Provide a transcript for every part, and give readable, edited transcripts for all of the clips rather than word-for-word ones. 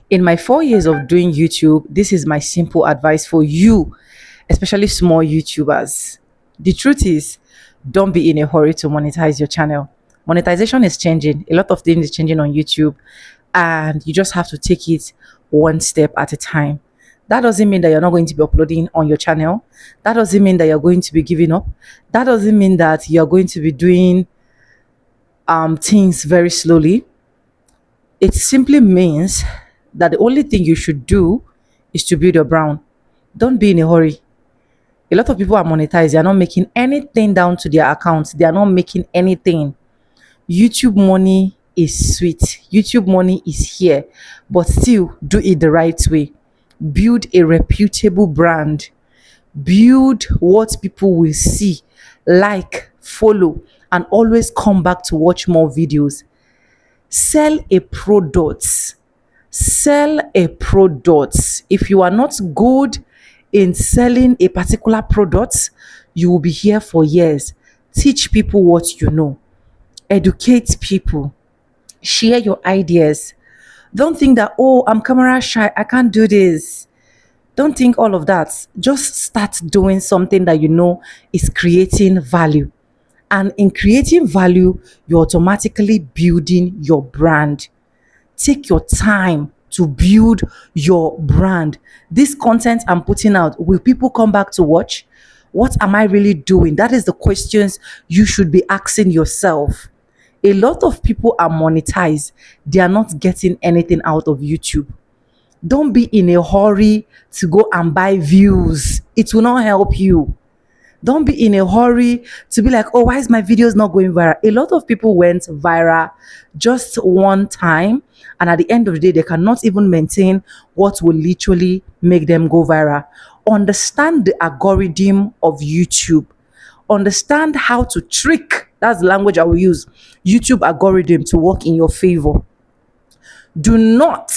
In my 4 years of doing YouTube, this is my simple advice for you, especially small YouTubers. The truth is, don't be in a hurry to monetize your channel. Monetization is changing. A lot of things is changing on YouTube, and you just have to take it one step at a time. That doesn't mean that you're not going to be uploading on your channel. That doesn't mean that you're going to be giving up. That doesn't mean that you're going to be doing things very slowly. It simply means that the only thing you should do is to build your brand. Don't be in a hurry. A lot of people are monetized. They are not making anything down to their accounts. They are not making anything. YouTube money is sweet. YouTube money is here, but still do it the right way. Build a reputable brand. Build what people will see, like, follow, and always come back to watch more videos. Sell a product. Sell a product. If you are not good in selling a particular product, you will be here for years. Teach people what you know. Educate people. Share your ideas. Don't think that, oh, I'm camera shy, I can't do this. Don't think all of that. Just start doing something that you know is creating value. And in creating value, you're automatically building your brand. Take your time to build your brand. This content I'm putting out, will people come back to watch? What am I really doing? That is the questions you should be asking yourself. A lot of people are monetized. They are not getting anything out of YouTube. Don't be in a hurry to go and buy views. It will not help you. Don't be in a hurry to be like, oh, why is my videos not going viral? A lot of people went viral just one time, and at the end of the day, they cannot even maintain what will literally make them go viral. Understand the algorithm of YouTube. Understand how to trick, that's the language I will use, YouTube algorithm to work in your favor. Do not,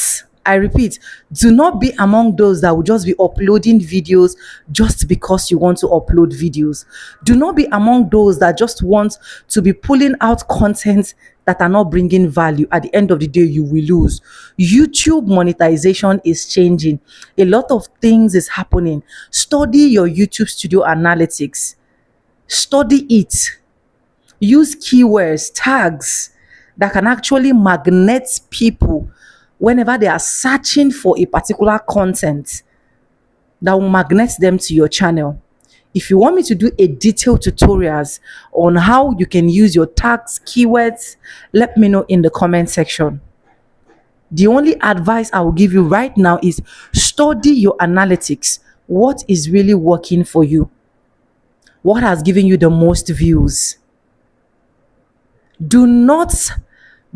I repeat, do not be among those that will just be uploading videos just because you want to upload videos. Do not be among those that just want to be pulling out content that are not bringing value. At the end of the day, you will lose. YouTube monetization is changing. A lot of things is happening. Study your YouTube studio analytics. Study it. Use keywords, tags that can actually magnet people whenever they are searching for a particular content, that will magnet them to your channel. If you want me to do a detailed tutorials on how you can use your tags, keywords, let me know in the comment section. The only advice I will give you right now is study your analytics. What is really working for you? What has given you the most views? Do not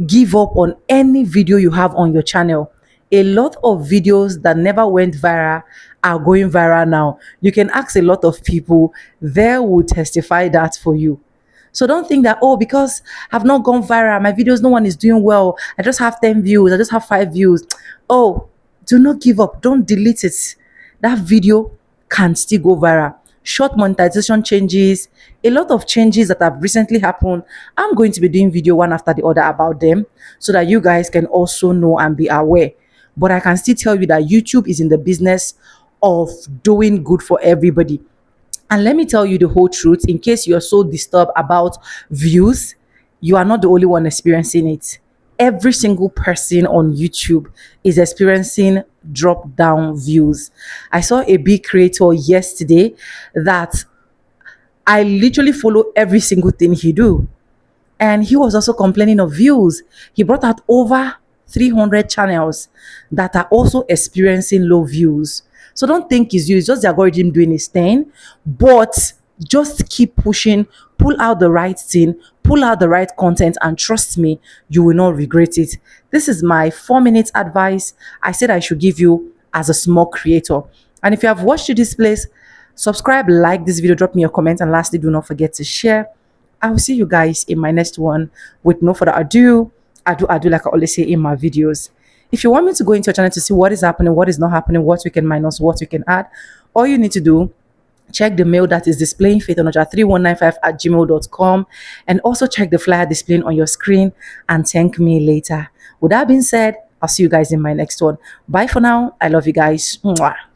give up on any video you have on your channel. A lot of videos that never went viral are going viral now. You can ask a lot of people, they will testify that for you. So don't think that, oh, because I've not gone viral, my videos, no one is doing well, I just have 10 views, I just have 5 views. Oh, do not give up. Don't delete it. That video can still go viral. Short monetization changes, a lot of changes that have recently happened. I'm going to be doing video one after the other about them so that you guys can also know and be aware. But I can still tell you that YouTube is in the business of doing good for everybody. And let me tell you the whole truth, in case you're so disturbed about views, you are not the only one experiencing it. Every single person on YouTube is experiencing drop down views. I saw a big creator yesterday that I literally follow every single thing he do. And he was also complaining of views. He brought out over 300 channels that are also experiencing low views. So don't think it's you, it's just the algorithm doing its thing. But just keep pushing, pull out the right thing, pull out the right content, and trust me, you will not regret it. This is my 4 minutes advice I said I should give you as a small creator. And if you have watched to this place, subscribe, like this video, drop me a comment, and lastly, do not forget to share. I will see you guys in my next one. With no further ado, I do like I always say in my videos. If you want me to go into your channel to see what is happening, what is not happening, what we can minus, what we can add, all you need to do, check the mail that is displaying faithonoja3195@gmail.com, and also check the flyer displaying on your screen and thank me later. With that being said, I'll see you guys in my next one. Bye for now. I love you guys. Mwah.